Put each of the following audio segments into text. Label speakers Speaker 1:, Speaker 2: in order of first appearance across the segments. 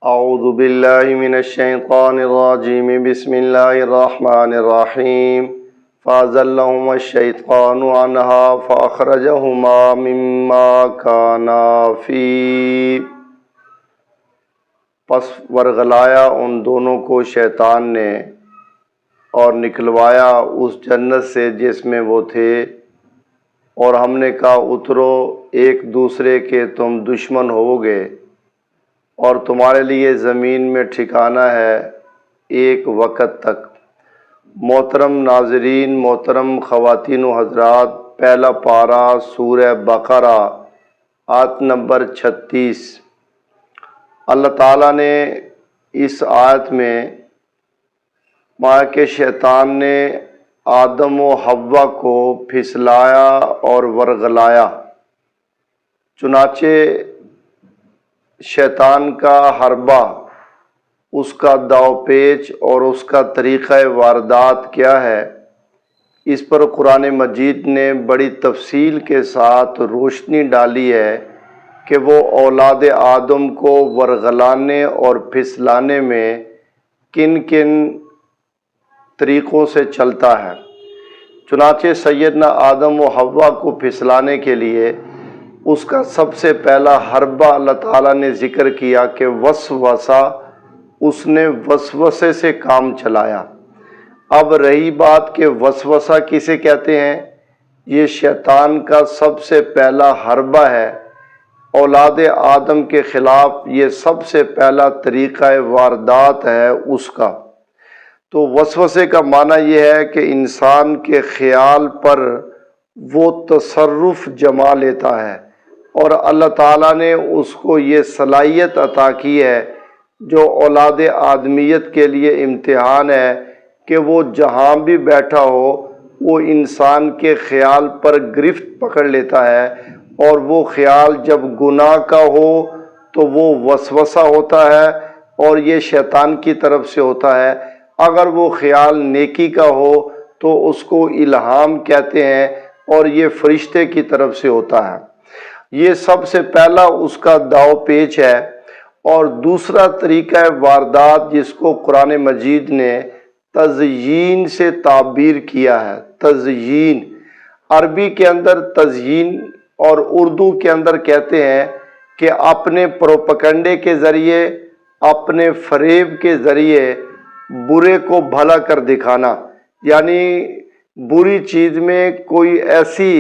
Speaker 1: اعوذ باللہ من الشیطان الرجیم بسم اللہ الرحمن الرحیم فازلہما الشیطان عنہا فاخرجہما مما کانا فی، پس ورغلایا ان دونوں کو شیطان نے اور نکلوایا اس جنت سے جس میں وہ تھے، اور ہم نے کہا اترو ایک دوسرے کے تم دشمن ہوگے اور تمہارے لیے زمین میں ٹھکانہ ہے ایک وقت تک۔ محترم ناظرین، محترم خواتین و حضرات، پہلا پارہ سورہ بقرہ آیت نمبر 36۔ اللہ تعالیٰ نے اس آیت میں ماں کہ شیطان نے آدم و حوا کو پھسلایا اور ورغلایا، چنانچہ شیطان کا حربہ، اس کا داؤ پیچ اور اس کا طریقہ واردات کیا ہے، اس پر قرآن مجید نے بڑی تفصیل کے ساتھ روشنی ڈالی ہے کہ وہ اولاد آدم کو ورغلانے اور پھسلانے میں کن کن طریقوں سے چلتا ہے۔ چنانچہ سیدنا آدم و حوا کو پھسلانے کے لیے اس کا سب سے پہلا حربہ اللہ تعالیٰ نے ذکر کیا کہ وسوسہ، اس نے وسوسے سے کام چلایا۔ اب رہی بات کہ وسوسہ کسے کہتے ہیں، یہ شیطان کا سب سے پہلا حربہ ہے، اولاد آدم کے خلاف یہ سب سے پہلا طریقہ واردات ہے اس کا۔ تو وسوسے کا معنی یہ ہے کہ انسان کے خیال پر وہ تصرف جما لیتا ہے، اور اللہ تعالیٰ نے اس کو یہ صلاحیت عطا کی ہے جو اولاد آدمیت کے لیے امتحان ہے کہ وہ جہاں بھی بیٹھا ہو وہ انسان کے خیال پر گرفت پکڑ لیتا ہے، اور وہ خیال جب گناہ کا ہو تو وہ وسوسہ ہوتا ہے اور یہ شیطان کی طرف سے ہوتا ہے، اگر وہ خیال نیکی کا ہو تو اس کو الہام کہتے ہیں اور یہ فرشتے کی طرف سے ہوتا ہے۔ یہ سب سے پہلا اس کا داؤ پیچ ہے۔ اور دوسرا طریقہ واردات جس کو قرآن مجید نے تزیین سے تعبیر کیا ہے، تزیین عربی کے اندر تزیین اور اردو کے اندر کہتے ہیں کہ اپنے پروپیگنڈے کے ذریعے، اپنے فریب کے ذریعے برے کو بھلا کر دکھانا، یعنی بری چیز میں کوئی ایسی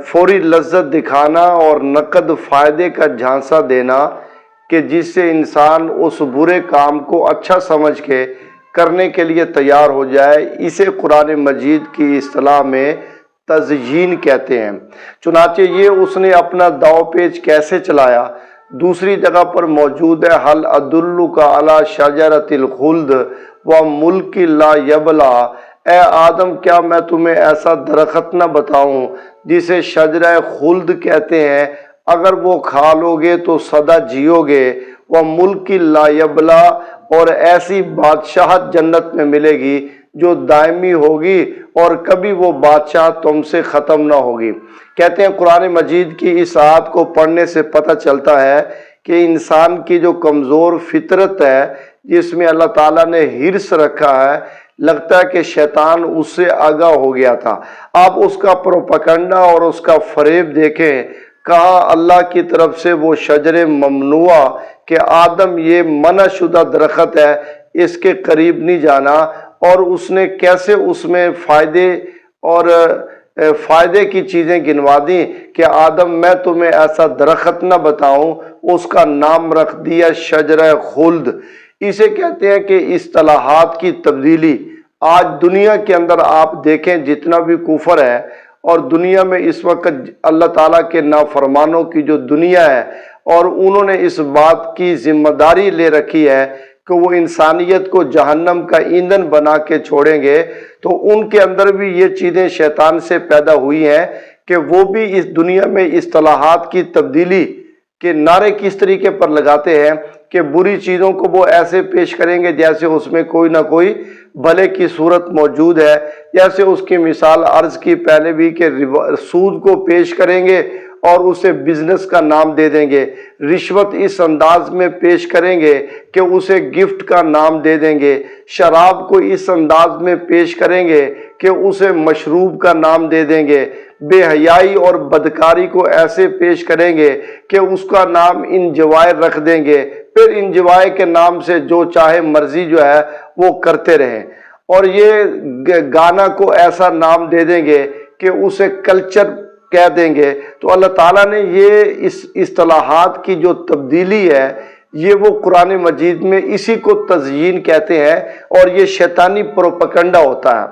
Speaker 1: فوری لذت دکھانا اور نقد فائدے کا جھانسا دینا کہ جس سے انسان اس برے کام کو اچھا سمجھ کے کرنے کے لیے تیار ہو جائے، اسے قرآن مجید کی اصطلاح میں تزیین کہتے ہیں۔ چنانچہ یہ اس نے اپنا داؤ پیچ کیسے چلایا، دوسری جگہ پر موجود ہے، حل ادلک علی شجرۃ الخلد وملک لا یبلی، اے آدم کیا میں تمہیں ایسا درخت نہ بتاؤں جسے شجرہ خلد کہتے ہیں، اگر وہ کھا لو گے تو سدا جیو گے، وملک لا یبلی، اور ایسی بادشاہت جنت میں ملے گی جو دائمی ہوگی اور کبھی وہ بادشاہ تم سے ختم نہ ہوگی۔ کہتے ہیں قرآن مجید کی اس آیت کو پڑھنے سے پتہ چلتا ہے کہ انسان کی جو کمزور فطرت ہے جس میں اللہ تعالیٰ نے حرص رکھا ہے، لگتا ہے کہ شیطان اس سے آگاہ ہو گیا تھا۔ آپ اس کا پروپیگنڈا اور اس کا فریب دیکھیں، کہاں اللہ کی طرف سے وہ شجر ممنوعہ کہ آدم یہ منع شدہ درخت ہے، اس کے قریب نہیں جانا، اور اس نے کیسے اس میں فائدے کی چیزیں گنوا دیں کہ آدم میں تمہیں ایسا درخت نہ بتاؤں، اس کا نام رکھ دیا شجرہ خلد۔ اسے کہتے ہیں کہ اصطلاحات کی تبدیلی۔ آج دنیا کے اندر آپ دیکھیں جتنا بھی کفر ہے، اور دنیا میں اس وقت اللہ تعالیٰ کے نافرمانوں کی جو دنیا ہے، اور انہوں نے اس بات کی ذمہ داری لے رکھی ہے کہ وہ انسانیت کو جہنم کا ایندھن بنا کے چھوڑیں گے، تو ان کے اندر بھی یہ چیزیں شیطان سے پیدا ہوئی ہیں کہ وہ بھی اس دنیا میں اصطلاحات کی تبدیلی کے نعرے کس طریقے پر لگاتے ہیں کہ بری چیزوں کو وہ ایسے پیش کریں گے جیسے اس میں کوئی نہ کوئی بھلے کی صورت موجود ہے، جیسے اس کی مثال عرض کی پہلے بھی کہ سود کو پیش کریں گے اور اسے بزنس کا نام دے دیں گے، رشوت اس انداز میں پیش کریں گے کہ اسے گفٹ کا نام دے دیں گے، شراب کو اس انداز میں پیش کریں گے کہ اسے مشروب کا نام دے دیں گے، بے حیائی اور بدکاری کو ایسے پیش کریں گے کہ اس کا نام انجوائے رکھ دیں گے، پھر انجوائے کے نام سے جو چاہے مرضی جو ہے وہ کرتے رہیں، اور یہ گانا کو ایسا نام دے دیں گے کہ اسے کلچر کہہ دیں گے۔ تو اللہ تعالیٰ نے یہ اس اصطلاحات کی جو تبدیلی ہے یہ وہ قرآن مجید میں اسی کو تزیین کہتے ہیں، اور یہ شیطانی پروپیگنڈا ہوتا ہے۔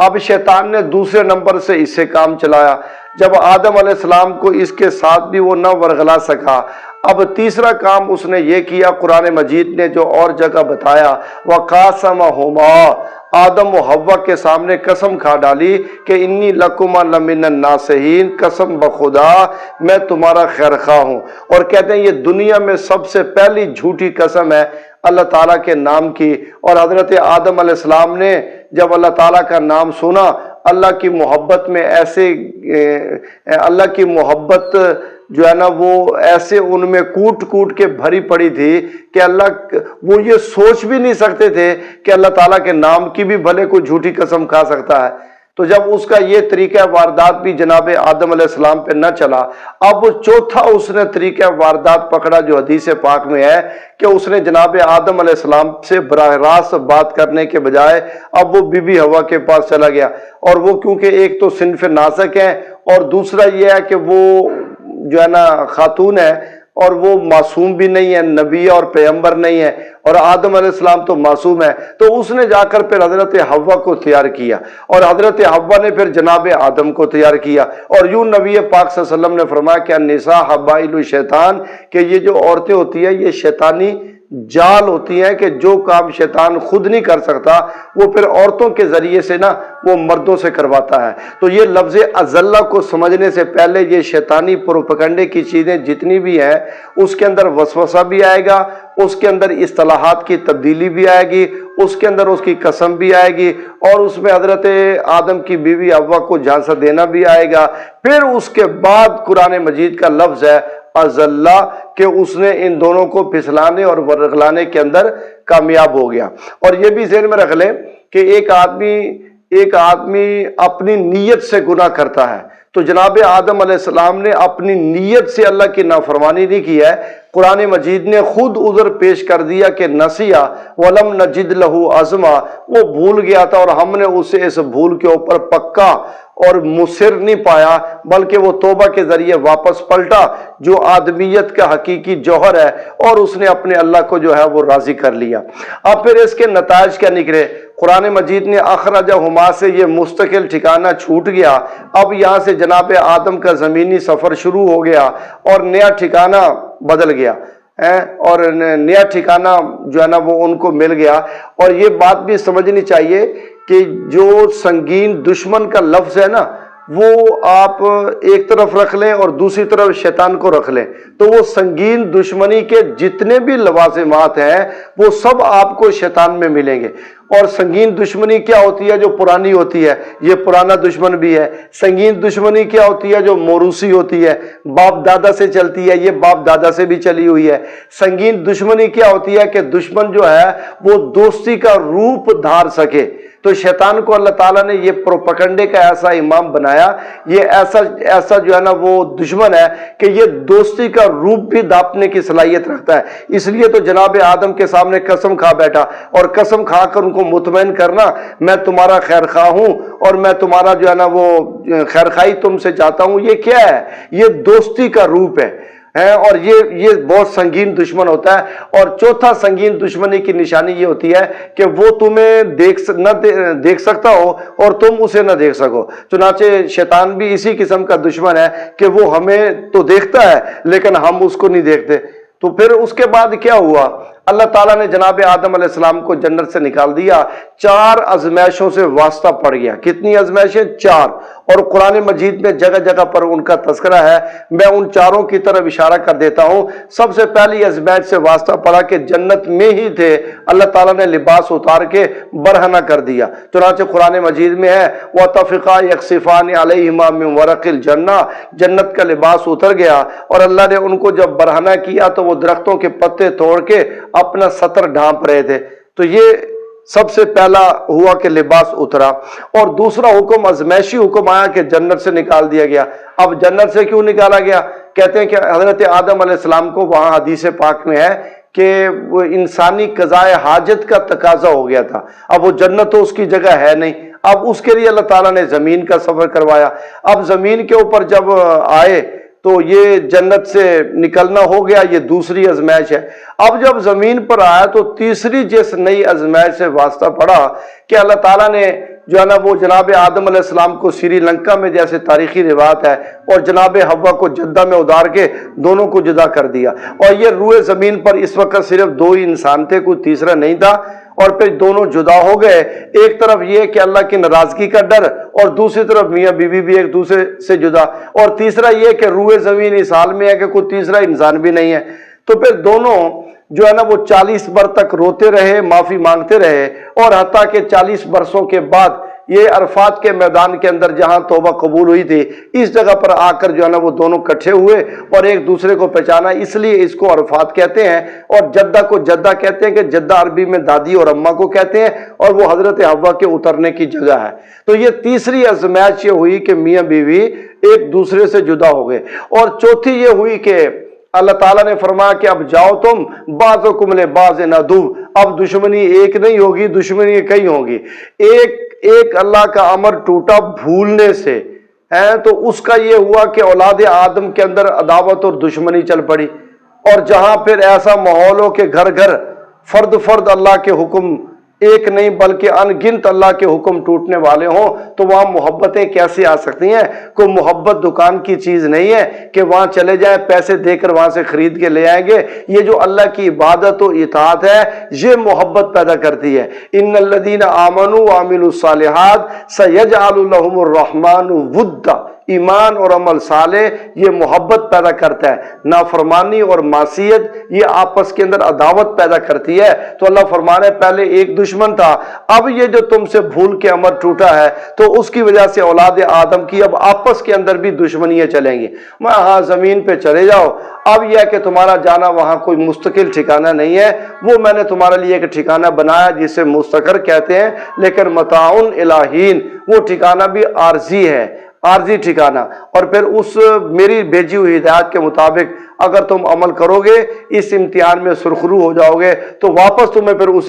Speaker 1: اب شیطان نے دوسرے نمبر سے اس سے کام چلایا، جب آدم علیہ السلام کو اس کے ساتھ بھی وہ نہ ورغلا سکا، اب تیسرا کام اس نے یہ کیا، قرآن مجید نے جو اور جگہ بتایا، وَقَاسَمَهُمَا، آدم و حوا کے سامنے قسم کھا ڈالی کہ انی لکما لمن الناصحین، قسم بخدا میں تمہارا خیر خواہ ہوں۔ اور کہتے ہیں یہ دنیا میں سب سے پہلی جھوٹی قسم ہے اللہ تعالیٰ کے نام کی، اور حضرت آدم علیہ السلام نے جب اللہ تعالیٰ کا نام سنا، اللہ کی محبت میں ایسے اللہ کی محبت جو ہے نا وہ ایسے ان میں کوٹ کوٹ کے بھری پڑی تھی کہ وہ یہ سوچ بھی نہیں سکتے تھے کہ اللہ تعالیٰ کے نام کی بھی بھلے کوئی جھوٹی قسم کھا سکتا ہے۔ تو جب اس کا یہ طریقہ واردات بھی جناب آدم علیہ السلام پہ نہ چلا، اب چوتھا اس نے طریقہ واردات پکڑا جو حدیث پاک میں ہے کہ اس نے جناب آدم علیہ السلام سے براہ راست بات کرنے کے بجائے اب وہ بی بی حوا کے پاس چلا گیا، اور وہ کیونکہ ایک تو صنف ناسک ہے اور دوسرا یہ ہے کہ وہ جو ہے نا خاتون ہے اور وہ معصوم بھی نہیں ہے، نبی اور پیغمبر نہیں ہے، اور آدم علیہ السلام تو معصوم ہے، تو اس نے جا کر پھر حضرت حوا کو تیار کیا، اور حضرت حوا نے پھر جناب آدم کو تیار کیا، اور یوں نبی پاک صلی اللہ علیہ وسلم نے فرمایا کہ النساء حبائل الشیطان، کہ یہ جو عورتیں ہوتی ہیں یہ شیطانی جال ہوتی ہیں کہ جو کام شیطان خود نہیں کر سکتا وہ پھر عورتوں کے ذریعے سے نا وہ مردوں سے کرواتا ہے۔ تو یہ لفظ ازلہ کو سمجھنے سے پہلے یہ شیطانی پروپیگنڈے کی چیزیں جتنی بھی ہیں اس کے اندر وسوسہ بھی آئے گا، اس کے اندر اصطلاحات کی تبدیلی بھی آئے گی، اس کے اندر اس کی قسم بھی آئے گی، اور اس میں حضرت آدم کی بیوی حوا کو جھانسا دینا بھی آئے گا۔ پھر اس کے بعد قرآن مجید کا لفظ ہے ازلہ، کہ اس نے ان دونوں کو پھسلانے اور ورغلانے کے اندر کامیاب ہو گیا۔ اور یہ بھی ذہن میں رکھ لیں کہ ایک آدمی اپنی نیت سے گناہ کرتا ہے، تو جناب آدم علیہ السلام نے اپنی نیت سے اللہ کی نافرمانی نہیں کی ہے، قرآن مجید نے خود عذر پیش کر دیا کہ نسیہ ولم نجد لہ عزما، وہ بھول گیا تھا اور ہم نے اسے اس بھول کے اوپر پکا اور مصر نہیں پایا، بلکہ وہ توبہ کے ذریعے واپس پلٹا جو آدمیت کا حقیقی جوہر ہے، اور اس نے اپنے اللہ کو جو ہے وہ راضی کر لیا۔ اب پھر اس کے نتائج کیا نکلے؟ قرآن مجید نے اخرجہما سے یہ مستقل ٹھکانہ چھوٹ گیا، اب یہاں سے جناب آدم کا زمینی سفر شروع ہو گیا اور نیا ٹھکانہ بدل گیا، اور نیا ٹھکانہ جو ہے نا وہ ان کو مل گیا۔ اور یہ بات بھی سمجھنی چاہیے کہ جو سنگین دشمن کا لفظ ہے نا وہ آپ ایک طرف رکھ لیں اور دوسری طرف شیطان کو رکھ لیں، تو وہ سنگین دشمنی کے جتنے بھی لوازمات ہیں وہ سب آپ کو شیطان میں ملیں گے۔ اور سنگین دشمنی کیا ہوتی ہے؟ جو پرانی ہوتی ہے، یہ پرانا دشمن بھی ہے۔ سنگین دشمنی کیا ہوتی ہے؟ جو موروثی ہوتی ہے، باپ دادا سے چلتی ہے، یہ باپ دادا سے بھی چلی ہوئی ہے۔ سنگین دشمنی کیا ہوتی ہے کہ دشمن جو ہے وہ دوستی کا روپ دھار سکے۔ تو شیطان کو اللہ تعالیٰ نے یہ پروپیگنڈے کا ایسا امام بنایا، یہ ایسا جو ہے نا وہ دشمن ہے کہ یہ دوستی کا روپ بھی دھاپنے کی صلاحیت رکھتا ہے۔ اس لیے تو جناب آدم کے سامنے قسم کھا بیٹھا، اور قسم کھا کر ان کو مطمئن کرنا میں تمہارا خیر خواہ ہوں اور میں تمہارا جو ہے نا وہ خیر خواہی تم سے چاہتا ہوں۔ یہ کیا ہے؟ یہ دوستی کا روپ ہے، اور یہ بہت سنگین دشمن ہوتا ہے۔ اور چوتھا سنگین دشمنی کی نشانی یہ ہوتی ہے کہ وہ تمہیں دیکھ سکتا ہو اور تم اسے نہ دیکھ سکو۔ چنانچہ شیطان بھی اسی قسم کا دشمن ہے کہ وہ ہمیں تو دیکھتا ہے لیکن ہم اس کو نہیں دیکھتے۔ تو پھر اس کے بعد کیا ہوا؟ اللہ تعالیٰ نے جناب آدم علیہ السلام کو جنت سے نکال دیا، 4 آزمائشوں سے واسطہ پڑ گیا۔ کتنی آزمائشیں؟ 4۔ اور قرآن مجید میں جگہ جگہ پر ان کا تذکرہ ہے، میں ان 4 کی طرف اشارہ کر دیتا ہوں۔ سب سے پہلی آزمائش سے واسطہ پڑا کہ جنت میں ہی تھے، اللہ تعالیٰ نے لباس اتار کے برہنہ کر دیا، چنانچہ قرآن مجید میں ہے وَطَفِقَا يَخْصِفَانِ عَلَيْهِمَا مِنْ وَرَقِ الْجَنَّةِ، جنت کا لباس اتر گیا اور اللہ نے ان کو جب برہنہ کیا تو وہ درختوں کے پتے توڑ کے اپنا سطر ڈھانپ رہے تھے۔ تو یہ سب سے پہلا ہوا کہ لباس اترا۔ اور دوسرا حکم ازمائشی حکم آیا کہ جنت سے نکال دیا گیا۔ اب جنت سے کیوں نکالا گیا؟ کہتے ہیں کہ حضرت آدم علیہ السلام کو وہاں حدیث پاک میں ہے کہ وہ انسانی قضائے حاجت کا تقاضا ہو گیا تھا، اب وہ جنت تو اس کی جگہ ہے نہیں، اب اس کے لیے اللہ تعالیٰ نے زمین کا سفر کروایا۔ اب زمین کے اوپر جب آئے تو یہ جنت سے نکلنا ہو گیا، یہ دوسری آزمائش ہے۔ اب جب زمین پر آیا تو تیسری جس نئی آزمائش سے واسطہ پڑا کہ اللہ تعالیٰ نے جو ہے نا وہ جناب آدم علیہ السلام کو سری لنکا میں جیسے تاریخی روایت ہے اور جناب حوا کو جدہ میں ادار کے دونوں کو جدا کر دیا، اور یہ روئے زمین پر اس وقت صرف 2 ہی انسان تھے، کوئی تیسرا نہیں تھا، اور پھر دونوں جدا ہو گئے۔ ایک طرف یہ کہ اللہ کی ناراضگی کا ڈر، اور دوسری طرف میاں بیوی بھی ایک دوسرے سے جدا، اور تیسرا یہ کہ روئے زمین اس حال میں ہے کہ کوئی تیسرا انسان بھی نہیں ہے۔ تو پھر دونوں جو ہے نا وہ 40 بر تک روتے رہے، معافی مانگتے رہے، اور حتیٰ کہ 40 برسوں کے بعد یہ عرفات کے میدان کے اندر جہاں توبہ قبول ہوئی تھی، اس جگہ پر آ کر جو ہے نا وہ دونوں کٹھے ہوئے اور ایک دوسرے کو پہچانا، اس لیے اس کو عرفات کہتے ہیں۔ اور جدہ کو جدہ کہتے ہیں کہ جدہ عربی میں دادی اور اماں کو کہتے ہیں، اور وہ حضرت حوا کے اترنے کی جگہ ہے۔ تو یہ تیسری آزمائش یہ ہوئی کہ میاں بیوی ایک دوسرے سے جدا ہو گئے، اور چوتھی یہ ہوئی کہ اللہ تعالیٰ نے فرمایا کہ اب جاؤ تم بعضکم لبعض عدو، اب دشمنی ایک نہیں ہوگی، دشمنی کئی ہوگی۔ ایک اللہ کا امر ٹوٹا بھولنے سے، تو اس کا یہ ہوا کہ اولاد آدم کے اندر عداوت اور دشمنی چل پڑی، اور جہاں پھر ایسا ماحول ہو کہ گھر گھر فرد اللہ کے حکم ایک نہیں بلکہ ان گنت اللہ کے حکم ٹوٹنے والے ہوں، تو وہاں محبتیں کیسے آ سکتی ہیں؟ کوئی محبت دکان کی چیز نہیں ہے کہ وہاں چلے جائیں پیسے دے کر وہاں سے خرید کے لے آئیں گے۔ یہ جو اللہ کی عبادت و اطاعت ہے یہ محبت پیدا کرتی ہے۔ ان الذین آمنوا وعملوا الصالحات سیجعل لهم الرحمن ودا، ایمان اور عمل صالح یہ محبت پیدا کرتا ہے۔ نافرمانی اور معصیت یہ آپس کے اندر عداوت پیدا کرتی ہے۔ تو اللہ فرمانے پہلے ایک دشمن تھا، اب یہ جو تم سے بھول کے امر ٹوٹا ہے تو اس کی وجہ سے اولاد آدم کی اب آپس کے اندر بھی دشمنیاں چلیں گی۔ ہاں زمین پہ چلے جاؤ، اب یہ کہ تمہارا جانا وہاں کوئی مستقل ٹھکانہ نہیں ہے، وہ میں نے تمہارے لیے ایک ٹھکانہ بنایا جسے مستقر کہتے ہیں، لیکن متاعن الہین، وہ ٹھکانہ بھی عارضی ہے، عارضی ٹھکانہ۔ اور پھر اس میری بھیجی ہوئی ہدایت کے مطابق اگر تم عمل کرو گے، اس امتحان میں سرخرو ہو جاؤ گے، تو واپس تمہیں پھر اس